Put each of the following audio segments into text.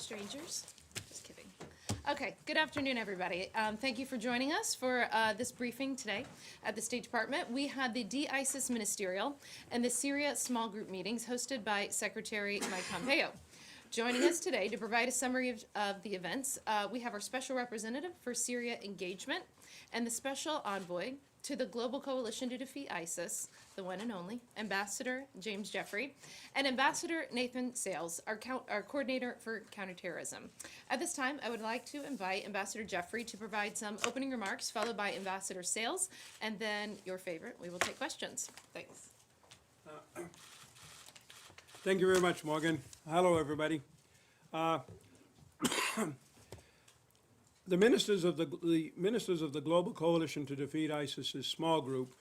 strangers. Just kidding. Okay, good afternoon, everybody. Thank you for joining us for this briefing today at the State Department. We had the de-ISIS Ministerial and the Syria Small Group meetings hosted by Secretary Mike Pompeo. Joining us today to provide a summary of the events, we have our Special Representative for Syria Engagement and the Special Envoy to the Global Coalition to Defeat ISIS, the one and only, Ambassador James Jeffrey, and Ambassador Nathan Sales, our coordinator for counterterrorism. At this time, I would like to invite Ambassador Jeffrey to provide some opening remarks, followed by Ambassador Sales, and then your favorite, we will take questions. Thanks. Thank you very much, Morgan. Hello, everybody. The ministers of the Global Coalition to Defeat ISIS's small group,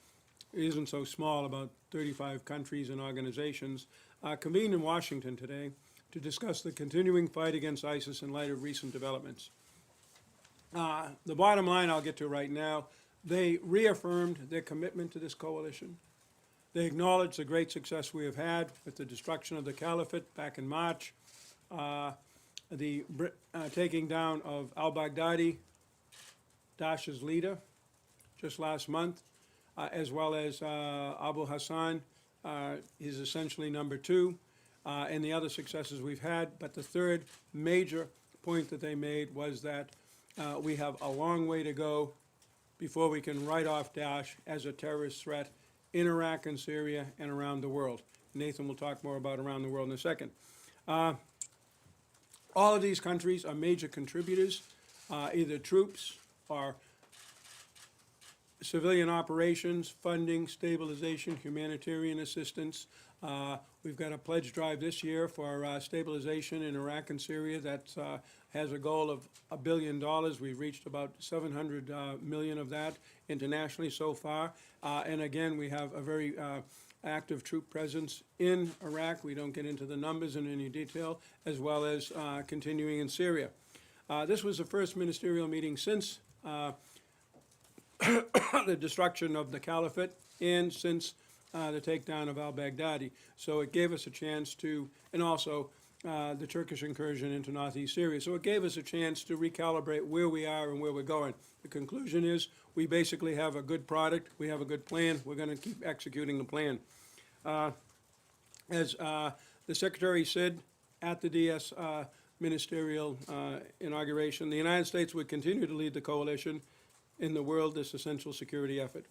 it isn't so small, about 35 countries and organizations, convened in Washington today to discuss the continuing fight against ISIS in light of recent developments. The bottom line I'll get to right now, they reaffirmed their commitment to this coalition. They acknowledged the great success we have had with the destruction of the caliphate back in March, the taking down of al-Baghdadi, Daesh's leader, just last month, as well as Abu Hassan, is essentially number two, and the other successes we've had. But the third major point that they made was that we have a long way to go before we can write off Daesh as a terrorist threat in Iraq and Syria and around the world. Nathan will talk more about around the world in a second. All of these countries are major contributors, either troops or civilian operations, funding, stabilization, humanitarian assistance. We've got a pledge drive this year for stabilization in Iraq and Syria that has a goal of $1 billion. We've reached about 700 million of that internationally so far. And again, we have a very active troop presence in Iraq. We don't get into the numbers in any detail, as well as continuing in Syria. This was the first ministerial meeting since the destruction of the caliphate and since the takedown of al-Baghdadi. So it gave us a chance to, and also the Turkish incursion into northeast Syria. So it gave us a chance to recalibrate where we are and where we're going. The conclusion is we basically have a good product, we have a good plan, we're going to keep executing the plan. As the Secretary said at the DS ministerial inauguration, the United States would continue to lead the coalition in the world this essential security effort.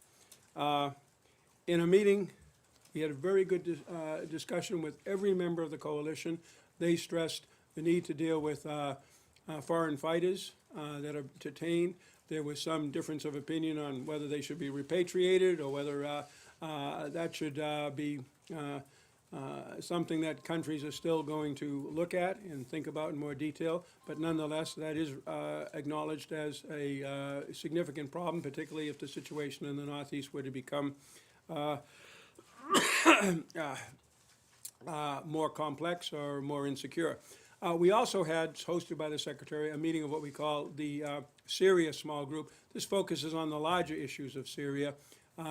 In a meeting, we had a very good discussion with every member of the coalition. They stressed the need to deal with foreign fighters that are detained. There was some difference of opinion on whether they should be repatriated or whether that should be something that countries are still going to look at and think about in more detail. But nonetheless, that is acknowledged as a significant problem, particularly if the situation in the Northeast were to become more complex or more insecure. We also had, hosted by the Secretary, a meeting of what we call the Syria Small Group. This focuses on the larger issues of Syria,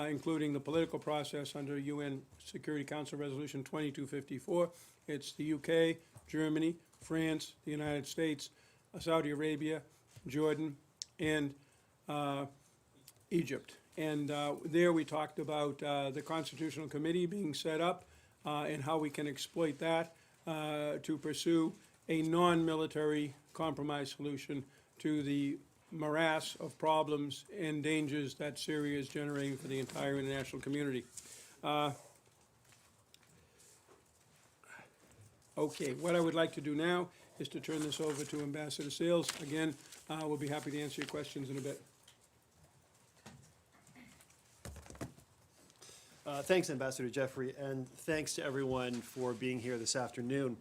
including the political process under UN Security Council Resolution 2254. It's the UK, Germany, France, the United States, Saudi Arabia, Jordan, and Egypt. And there we talked about the Constitutional Committee being set up and how we can exploit that to pursue a non-military compromise solution to the morass of problems and dangers that Syria is generating for the entire international community. Okay, what I would like to do now is to turn this over to Ambassador Sales. Again, we'll be happy to answer your questions in a bit. Thanks, Ambassador Jeffrey, and thanks to everyone for being here this afternoon.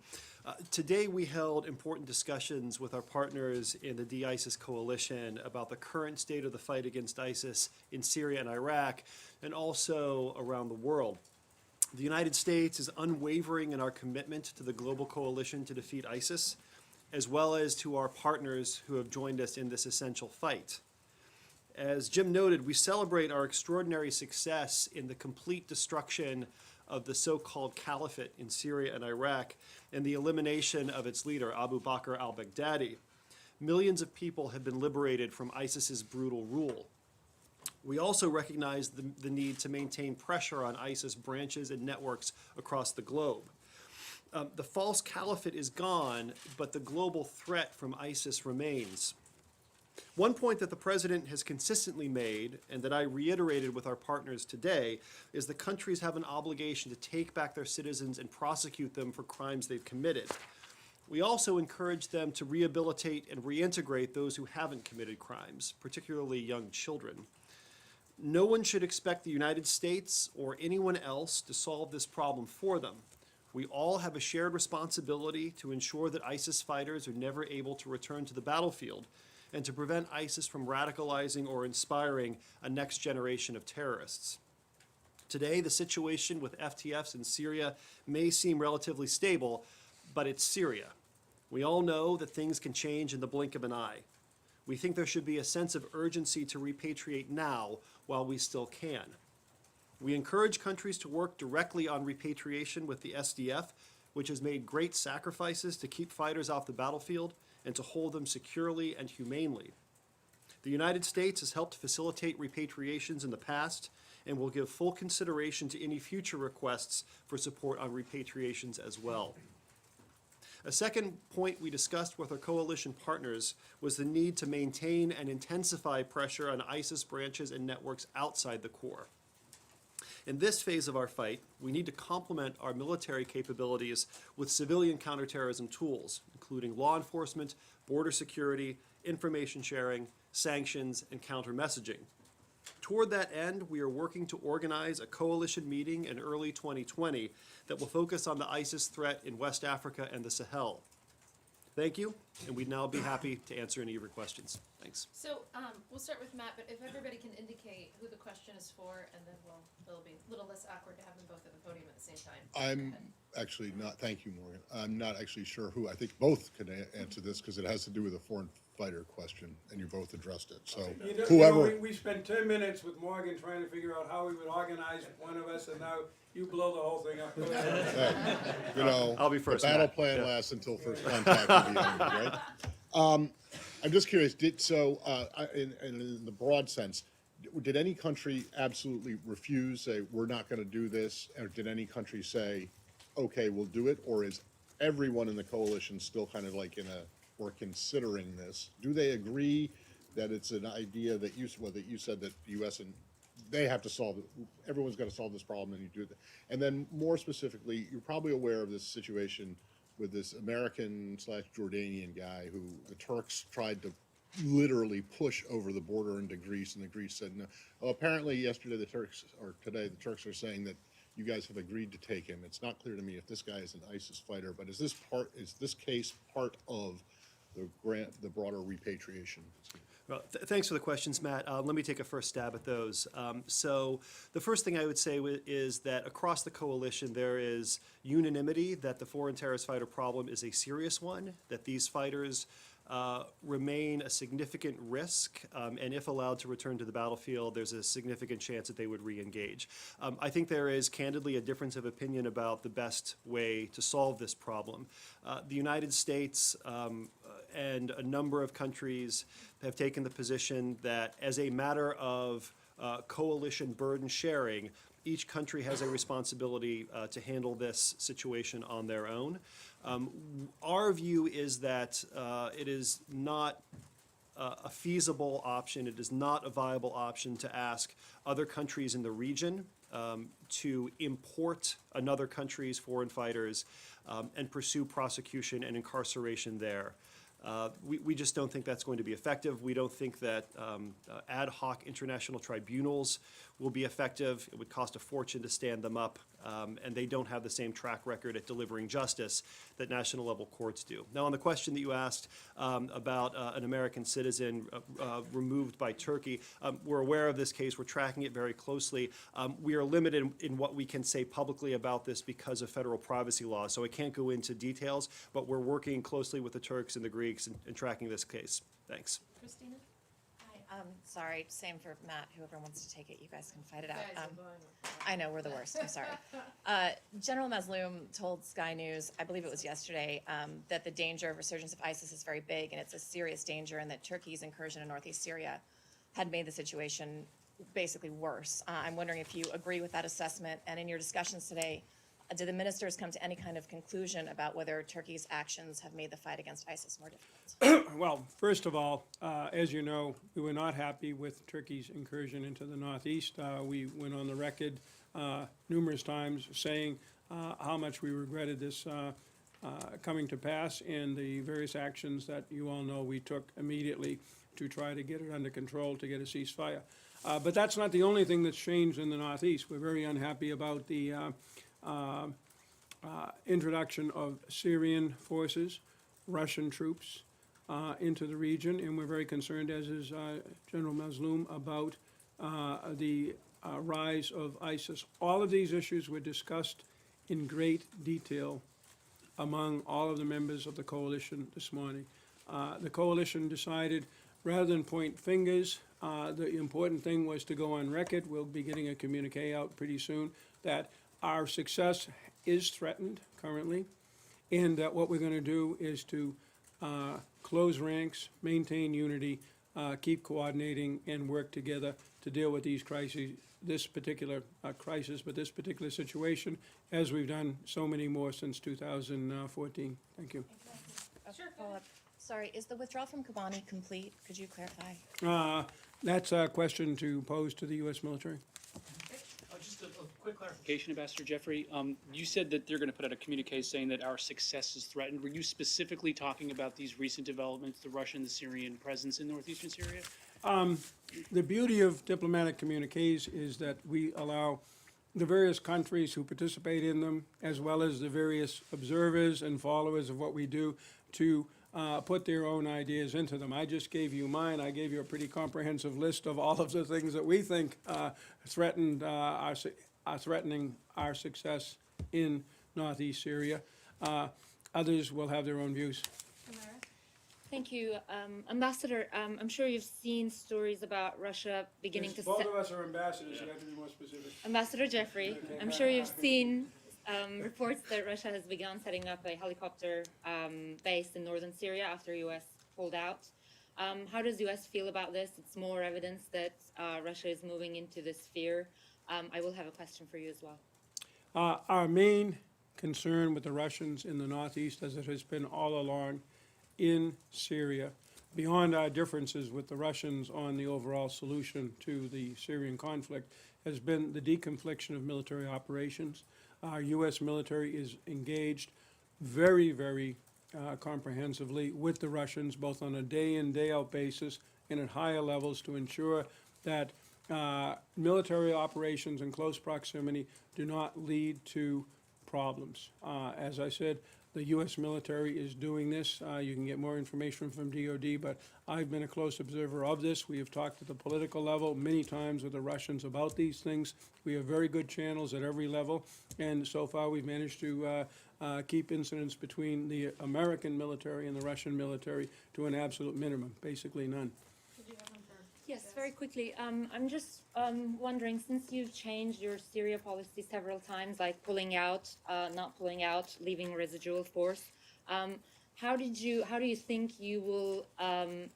Today we held important discussions with our partners in the de-ISIS coalition about the current state of the fight against ISIS in Syria and Iraq, and also around the world. The United States is unwavering in our commitment to the global coalition to defeat ISIS, as well as to our partners who have joined us in this essential fight. As Jim noted, we celebrate our extraordinary success in the complete destruction of the so-called caliphate in Syria and Iraq and the elimination of its leader, Abu Bakr al-Baghdadi, millions of people have been liberated from ISIS's brutal rule. We also recognize the need to maintain pressure on ISIS branches and networks across the globe. The false caliphate is gone, but the global threat from ISIS remains. One point that the President has consistently made, and that I reiterated with our partners today, is that countries have an obligation to take back their citizens and prosecute them for crimes they've committed. We also encourage them to rehabilitate and reintegrate those who haven't committed crimes, particularly young children. No one should expect the United States or anyone else to solve this problem for them. We all have a shared responsibility to ensure that ISIS fighters are never able to return to the battlefield and to prevent ISIS from radicalizing or inspiring a next generation of terrorists. Today, the situation with FTFs in Syria may seem relatively stable, but it's Syria. We all know that things can change in the blink of an eye. We think there should be a sense of urgency to repatriate now while we still can. We encourage countries to work directly on repatriation with the SDF, which has made great sacrifices to keep fighters off the battlefield and to hold them securely and humanely. The United States has helped facilitate repatriations in the past and will give full consideration to any future requests for support on repatriations as well. A second point we discussed with our coalition partners was the need to maintain and intensify pressure on ISIS branches and networks outside the core. In this phase of our fight, we need to complement our military capabilities with civilian counterterrorism tools, including law enforcement, border security, information sharing, sanctions, and counter-messaging. Toward that end, we are working to organize a coalition meeting in early 2020 that will focus on the ISIS threat in West Africa and the Sahel. Thank you, and we'd now be happy to answer any of your questions. Thanks. So we'll start with Matt, but if everybody can indicate who the question is for, and then it'll be a little less awkward to have them both at the podium at the same time. I'm actually not, thank you, Morgan. I'm not actually sure who, I think both can answer this because it has to do with a foreign fighter question, and you both addressed it. So whoever. We spent 10 minutes with Morgan trying to figure out how we would organize one of us, and now you blow the whole thing up. You know, I'll be first, the battle Matt. plan Yeah. lasts until first contact will be ended, right? I'm just curious, in the broad sense, did any country absolutely refuse, say, we're not gonna do this? Or did any country say, okay, we'll do it? Or is everyone in the coalition still kind of like we're considering this? Do they agree that it's an idea that you said that the US and they have to solve it, everyone's gotta solve this problem and you do that? And then more specifically, you're probably aware of this situation with this American/Jordanian guy who the Turks tried to literally push over the border into Greece, and the Greece said no. Well, apparently yesterday today the Turks are saying that you guys have agreed to take him. It's not clear to me if this guy is an ISIS fighter, but is this case part of the broader repatriation scheme? Well, thanks for the questions, Matt. Let me take a first stab at those. So the first thing I would say is that across the coalition, there is unanimity that the foreign terrorist fighter problem is a serious one, that these fighters remain a significant risk, and if allowed to return to the battlefield, there's a significant chance that they would re-engage. I think there is candidly a difference of opinion about the best way to solve this problem. The United States and a number of countries have taken the position that as a matter of coalition burden sharing, each country has a responsibility to handle this situation on their own. Our view is that it is not a feasible option, it is not a viable option to ask other countries in the region to import another country's foreign fighters and pursue prosecution and incarceration there. We just don't think that's going to be effective. We don't think that ad hoc international tribunals will be effective. It would cost a fortune to stand them up, and they don't have the same track record at delivering justice that national level courts do. Now, on the question that you asked about an American citizen removed by Turkey, we're aware of this case. We're tracking it very closely. We are limited in what we can say publicly about this because of federal privacy law, so I can't go into details, but we're working closely with the Turks and the Greeks and tracking this case. Thanks. Christina? Hi, Sorry, same for Matt, whoever wants to take it, you guys can fight it out. I know, we're the worst, I'm sorry. General Mazloum told Sky News, I believe it was yesterday, that the danger of resurgence of ISIS is very big and it's a serious danger, and that Turkey's incursion in northeast Syria had made the situation basically worse. I'm wondering if you agree with that assessment, and in your discussions today, did the ministers come to any kind of conclusion about whether Turkey's actions have made the fight against ISIS more difficult? Well, first of all, as you know, we were not happy with Turkey's incursion into the Northeast. We went on the record numerous times saying how much we regretted this coming to pass, and the various actions that you all know we took immediately to try to get it under control, to get a ceasefire. But that's not the only thing that's changed in the Northeast. We're very unhappy about the introduction of Syrian forces, Russian troops into the region, and we're very concerned, as is General Mazloum, about the rise of ISIS. All of these issues were discussed in great detail among all of the members of the coalition this morning. The coalition decided, rather than point fingers, the important thing was to go on record. We'll be getting a communique out pretty soon that our success is threatened currently, and that what we're going to do is to close ranks, maintain unity, keep coordinating, and work together to deal with these crises, this particular crisis, but this particular situation, as we've done so many more since 2014. Thank you. Sure. Follow-up. Sorry, is the withdrawal from Kobani complete? Could you clarify? That's a question to pose to the U.S. military. Just a quick clarification, Ambassador Jeffrey. You said that they're going to put out a communique saying that our success is threatened. Were you specifically talking about these recent developments, the Russian, the Syrian presence in northeastern Syria? The beauty of diplomatic communiques is that we allow the various countries who participate in them, as well as the various observers and followers of what we do, to put their own ideas into them. I just gave you mine. I gave you a pretty comprehensive list of all of the things that we think are threatening our success in northeast Syria. Others will have their own views. Thank you. Ambassador, I'm sure you've seen stories about Russia beginning to Both of us are ambassadors, you have to be more specific. Ambassador Jeffrey, I'm sure you've seen reports that Russia has begun setting up a helicopter base in northern Syria after U.S. pulled out. How does U.S. feel about this? It's more evidence that Russia is moving into this sphere. I will have a question for you as well. Our main concern with the Russians in the northeast, as it has been all along in Syria, beyond our differences with the Russians on the overall solution to the Syrian conflict, has been the deconfliction of military operations. Our U.S. military is engaged very, very comprehensively with the Russians, both on a day-in, day-out basis and at higher levels, to ensure that military operations in close proximity do not lead to problems. As I said, the U.S. military is doing this. You can get more information from DOD, but I've been a close observer of this. We have talked at the political level many times with the Russians about these things. We have very good channels at every level, and so far we've managed to keep incidents between the American military and the Russian military to an absolute minimum, basically none. Yes, very quickly. I'm just wondering, since you've changed your Syria policy several times, like pulling out, not pulling out, leaving residual force, how do you think you will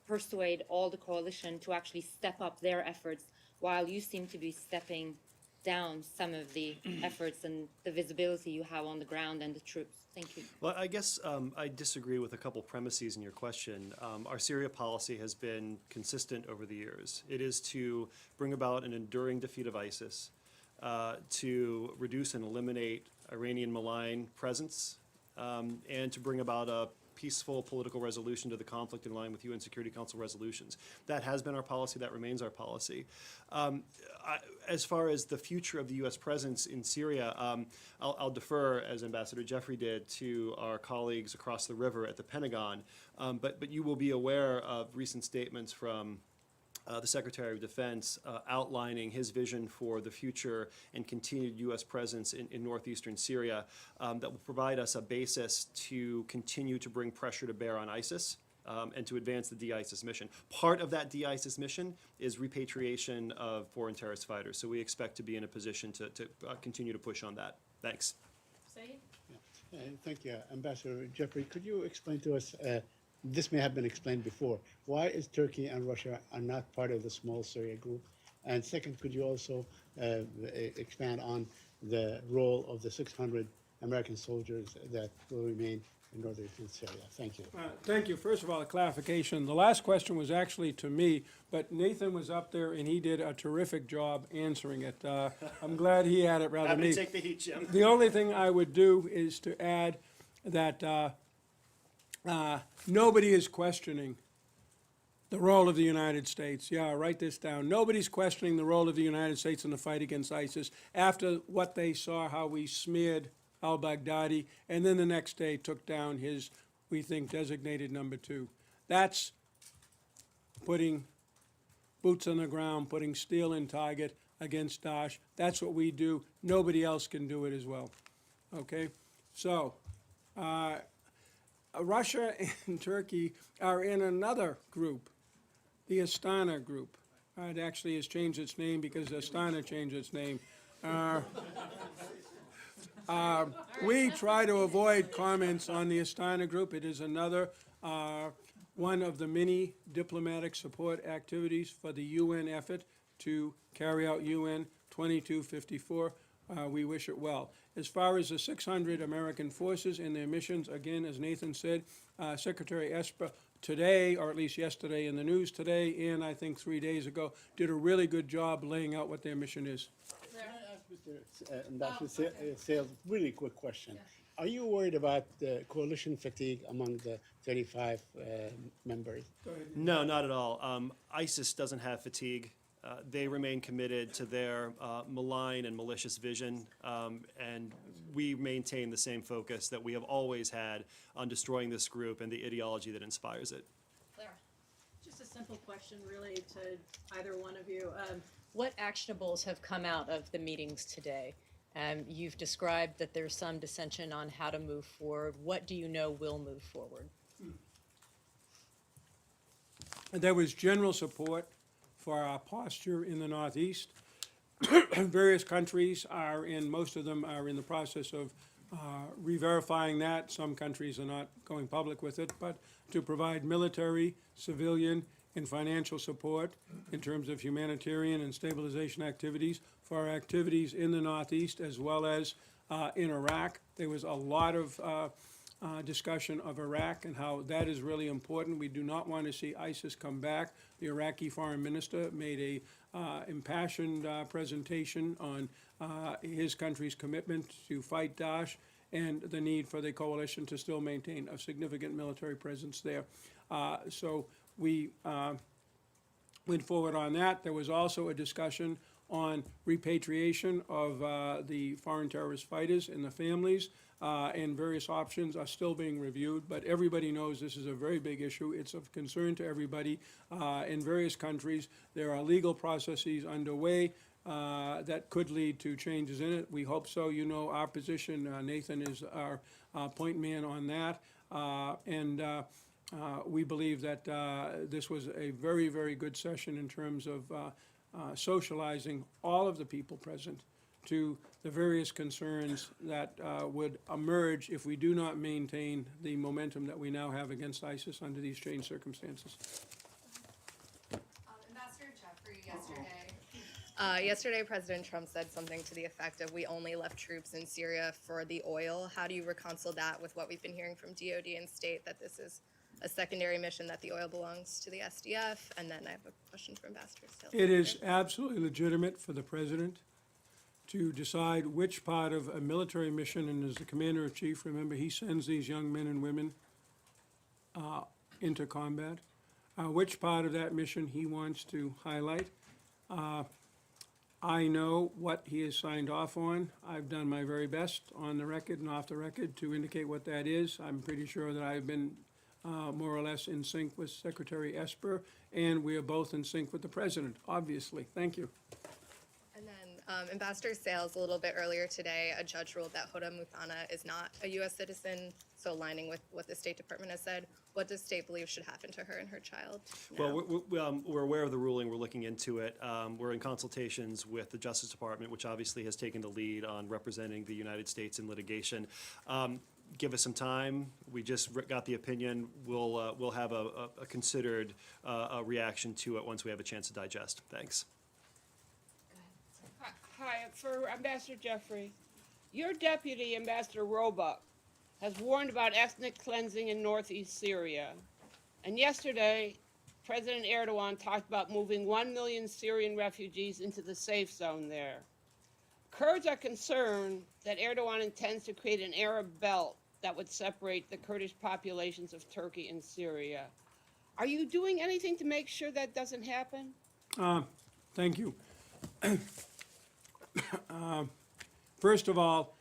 persuade all the coalition to actually step up their efforts while you seem to be stepping down some of the efforts and the visibility you have on the ground and the troops? Thank you. Well, I guess I disagree with a couple premises in your question. Our Syria policy has been consistent over the years. It is to bring about an enduring defeat of ISIS, to reduce and eliminate Iranian malign presence, and to bring about a peaceful political resolution to the conflict in line with UN Security Council resolutions. That has been our policy. That remains our policy. As far as the future of the U.S. presence in Syria, I'll defer, as Ambassador Jeffrey did, to our colleagues across the river at the Pentagon. But you will be aware of recent statements from the Secretary of Defense outlining his vision for the future and continued U.S. presence in northeastern Syria that will provide us a basis to continue to bring pressure to bear on ISIS and to advance the de-ISIS mission. Part of that de-ISIS mission is repatriation of foreign terrorist fighters, so we expect to be in a position to continue to push on that. Thanks. Saeed? Thank you. Ambassador Jeffrey, could you explain to us, this may have been explained before, why is Turkey and Russia are not part of the small Syria group? And second, could you also expand on the role of the 600 American soldiers that will remain in northern Syria? Thank you. Thank you. First of all, a clarification. The last question was actually to me, but Nathan was up there and he did a terrific job answering it. I'm glad he had it rather than Happy me. to take the heat, Jim. The only thing I would do is to add that nobody is questioning the role of the United States. Yeah, write this down. Nobody's questioning the role of the United States in the fight against ISIS after what they saw, how we smeared al-Baghdadi, and then the next day took down his, we think, designated number 2. That's putting boots on the ground, putting steel in target against Daesh. That's what we do. Nobody else can do it as well. Okay? So, Russia and Turkey are in another group, the Astana group. It actually has changed its name because Astana changed its name. We try to avoid comments on the Astana group. It is another one of the many diplomatic support activities for the UN effort to carry out UN 2254. We wish it well. As far as the 600 American forces and their missions, again, as Nathan said, Secretary Esper today, or at least yesterday in the news today, and I think 3 days ago, did a really good job laying out what their mission is. Can I ask Mr. Ambassador Sales a really quick question? Are you worried about the coalition fatigue among the 35 members? No, not at all. ISIS doesn't have fatigue. They remain committed to their malign and malicious vision, and we maintain the same focus that we have always had on destroying this group and the ideology that inspires it. Just a simple question, really, to either one of you. What actionables have come out of the meetings today? You've described that there's some dissension on how to move forward. What do you know will move forward? There was general support for our posture in the Northeast. Various countries are in, most of them are in the process of re-verifying that. Some countries are not going public with it, but to provide military, civilian, and financial support in terms of humanitarian and stabilization activities for our activities in the Northeast as well as in Iraq. There was a lot of discussion of Iraq and how that is really important. We do not want to see ISIS come back. The Iraqi foreign minister made a impassioned presentation on his country's commitment to fight Daesh and the need for the coalition to still maintain a significant military presence there. So we went forward on that. There was also a discussion on repatriation of the foreign terrorist fighters and the families, and various options are still being reviewed, but everybody knows this is a very big issue. It's of concern to everybody in various countries. There are legal processes underway that could lead to changes in it. We hope so. You know our position. Nathan is our point man on that. We believe that this was a very, very good session in terms of socializing all of the people present to the various concerns that would emerge if we do not maintain the momentum that we now have against ISIS under these changed circumstances. Ambassador Jeffrey, yesterday President Trump said something to the effect of, we only left troops in Syria for the oil. How do you reconcile that with what we've been hearing from DOD and state, that this is a secondary mission, that the oil belongs to the SDF? And then I have a question for Ambassador Sales. It is absolutely legitimate for the president to decide which part of a military mission, and as the commander-in-chief, remember, he sends these young men and women into combat, which part of that mission he wants to highlight. I know what he has signed off on. I've done my very best on the record and off the record to indicate what that is. I'm pretty sure that I've been more or less in sync with Secretary Esper, and we are both in sync with the president, obviously. Thank you. And then Ambassador Sales, a little bit earlier today, a judge ruled that Hoda Muthana is not a U.S. citizen, so aligning with what the State Department has said. What does state believe should happen to her and her child now? Well, we're aware of the ruling, we're looking into it. We're in consultations with the Justice Department, which obviously has taken the lead on representing the United States in litigation. Give us some time, we just got the opinion, we'll have a considered reaction to it once we have a chance to digest. Thanks. Hi, for Ambassador Jeffrey. Your deputy, Ambassador Roebuck, has warned about ethnic cleansing in northeast Syria. And yesterday, President Erdogan talked about moving 1 million Syrian refugees into the safe zone there. Kurds are concerned that Erdogan intends to create an Arab belt that would separate the Kurdish populations of Turkey and Syria. Are you doing anything to make sure that doesn't happen? Thank you. First of all,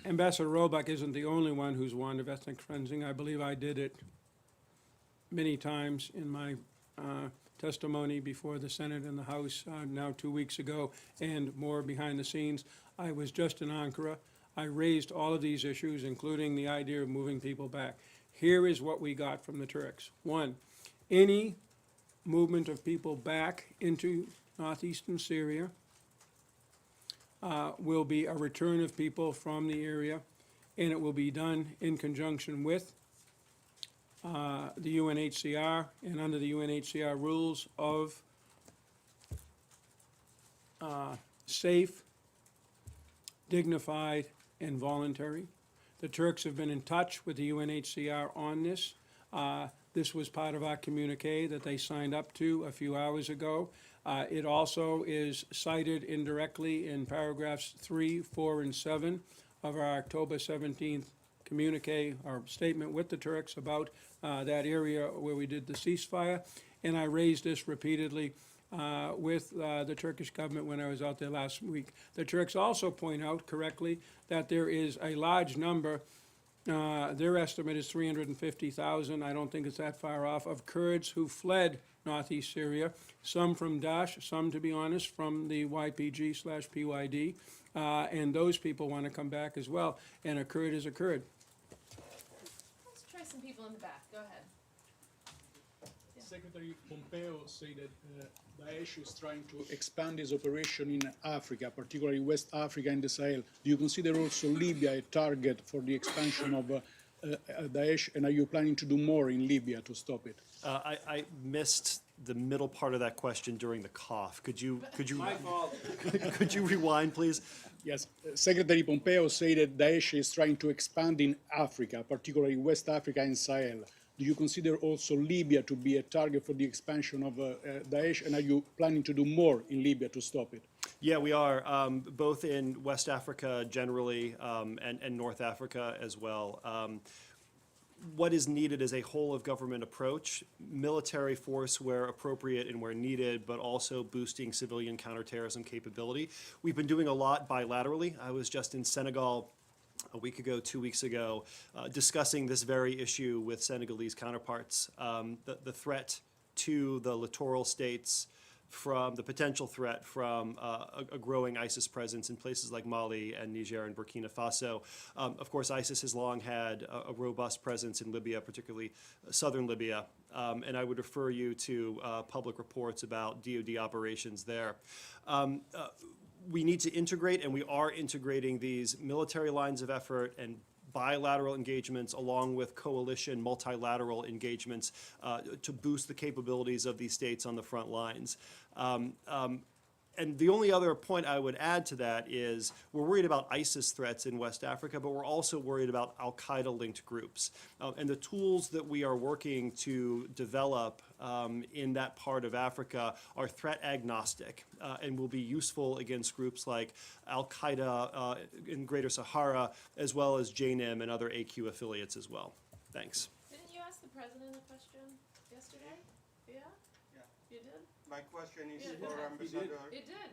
Ambassador Roebuck isn't the only one who's warned of ethnic cleansing. I believe I did it many times in my testimony before the Senate and the House now 2 weeks ago, and more behind the scenes. I was just in Ankara. I raised all of these issues, including the idea of moving people back. Here is what we got from the Turks. One, any movement of people back into northeastern Syria will be a return of people from the area, and it will be done in conjunction with the UNHCR and under the UNHCR rules of safe, dignified, and voluntary. The Turks have been in touch with the UNHCR on this. This was part of our communique that they signed up to a few hours ago. It also is cited indirectly in paragraphs 3, 4, and 7 of our October 17th communique or statement with the Turks about that area where we did the ceasefire. And I raised this repeatedly with the Turkish government when I was out there last week. The Turks also point out correctly that there is a large number, their estimate is 350,000, I don't think it's that far off, of Kurds who fled northeast Syria, some from Daesh, some, to be honest, from the YPG/PYD, and those people want to come back as well, and a Kurd is a Kurd. Let's try some people in the back. Go ahead. Secretary Pompeo said that Daesh is trying to expand its operation in Africa, particularly West Africa and the Sahel. Do you consider also Libya a target for the expansion of Daesh, and are you planning to do more in Libya to stop it? I missed the middle part of that question during the cough. Could you could you rewind, please? Yes, Secretary Pompeo said that Daesh is trying to expand in Africa, particularly West Africa and Sahel. Do you consider also Libya to be a target for the expansion of Daesh, and are you planning to do more in Libya to stop it? Yeah, we are, both in West Africa generally and North Africa as well. What is needed is a whole-of-government approach, military force where appropriate and where needed, but also boosting civilian counterterrorism capability. We've been doing a lot bilaterally. I was just in Senegal a week ago, 2 weeks ago, discussing this very issue with Senegalese counterparts. The threat to the littoral states from the potential threat from a growing ISIS presence in places like Mali and Niger and Burkina Faso. Of course, ISIS has long had a robust presence in Libya, particularly southern Libya, and I would refer you to public reports about DoD operations there. We need to integrate, and we are integrating these military lines of effort and bilateral engagements along with coalition multilateral engagements to boost the capabilities of these states on the front lines. And the only other point I would add to that is we're worried about ISIS threats in West Africa, but we're also worried about al-Qaeda-linked groups. And the tools that we are working to develop in that part of Africa are threat agnostic and will be useful against groups like al-Qaeda in Greater Sahara, as well as JNIM and other AQ affiliates as well. Thanks. Didn't you ask the president a question yesterday? Yeah? Yeah. You did? My question is Yeah, for it Ambassador It did.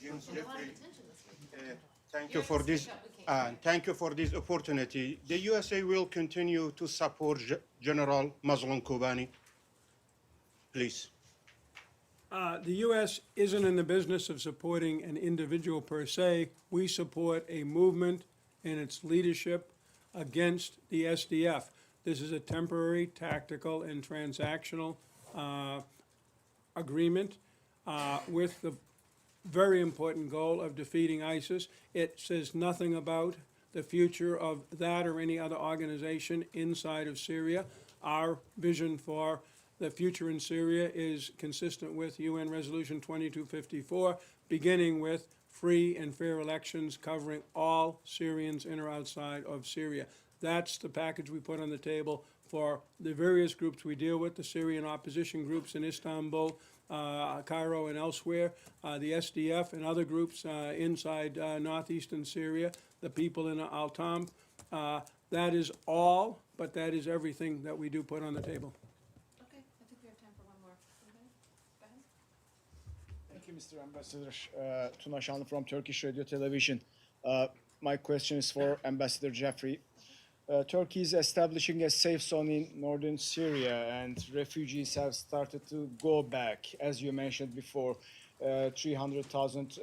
James There's a lot of Jeffrey. attention this week. Thank Yeah, you for speak this. up, we can't. Thank you for this opportunity. The USA will continue to support General Mazloum Kobani. Please. The U.S. isn't in the business of supporting an individual per se. We support a movement and its leadership against the SDF. This is a temporary, tactical, and transactional agreement with the very important goal of defeating ISIS. It says nothing about the future of that or any other organization inside of Syria. Our vision for the future in Syria is consistent with UN Resolution 2254, beginning with free and fair elections covering all Syrians in or outside of Syria. That's the package we put on the table for the various groups we deal with, the Syrian opposition groups in Istanbul, Cairo, and elsewhere, the SDF and other groups inside northeastern Syria, the people in Al-Tam. That is all, but that is everything that we do put on the table. Okay, I think we have time for one more. Go ahead. Thank you, Mr. Ambassador. Tuna Şanlı from Turkish Radio Television. My question is for Ambassador Jeffrey. Turkey is establishing a safe zone in northern Syria, and refugees have started to go back. As you mentioned before, 300,000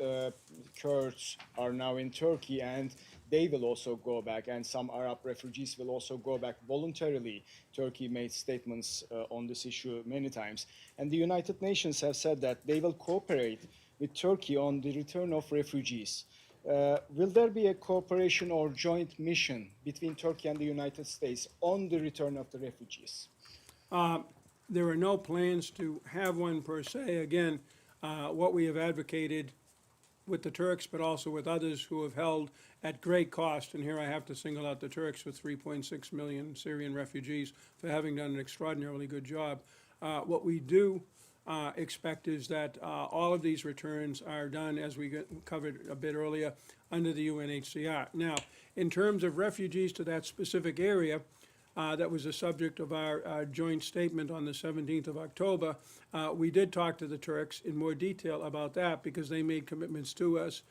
Kurds are now in Turkey, and they will also go back, and some Arab refugees will also go back voluntarily. Turkey made statements on this issue many times. And the United Nations have said that they will cooperate with Turkey on the return of refugees. Will there be a cooperation or joint mission between Turkey and the United States on the return of the refugees? There are no plans to have one per se. Again, what we have advocated with the Turks, but also with others who have held at great cost, and here I have to single out the Turks with 3.6 million Syrian refugees for having done an extraordinarily good job. What we do expect is that all of these returns are done, as we covered a bit earlier, under the UNHCR. Now, in terms of refugees to that specific area, that was the subject of our joint statement on the 17th of October. We did talk to the Turks in more detail about that because they made commitments to us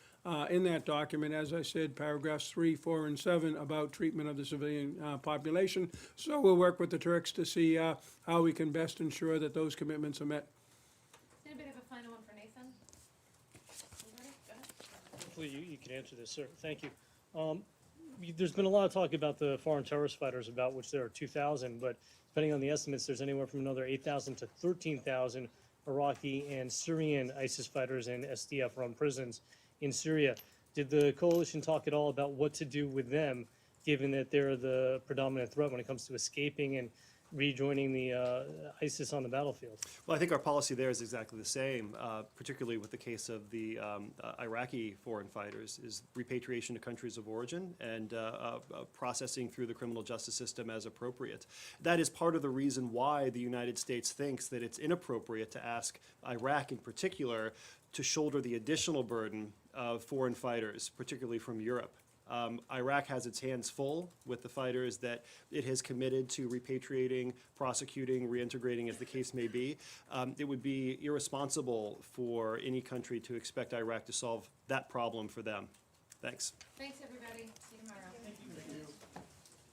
in that document, as I said, paragraphs 3, 4, and 7 about treatment of the civilian population. So we'll work with the Turks to see how we can best ensure that those commitments are met. Anybody have a final one for Nathan? Anybody? Go ahead. Hopefully you can answer this, sir. Thank you. There's been a lot of talk about the foreign terrorist fighters, about which there are 2,000, but depending on the estimates, there's anywhere from another 8,000 to 13,000 Iraqi and Syrian ISIS fighters in SDF-run prisons in Syria. Did the coalition talk at all about what to do with them, given that they're the predominant threat when it comes to escaping and rejoining the ISIS on the battlefield? Well, I think our policy there is exactly the same, particularly with the case of the Iraqi foreign fighters, is repatriation to countries of origin and processing through the criminal justice system as appropriate. That is part of the reason why the United States thinks that it's inappropriate to ask Iraq in particular to shoulder the additional burden of foreign fighters, particularly from Europe. Iraq has its hands full with the fighters that it has committed to repatriating, prosecuting, reintegrating, as the case may be. It would be irresponsible for any country to expect Iraq to solve that problem for them. Thanks. Thanks, everybody. See you tomorrow. Thank you.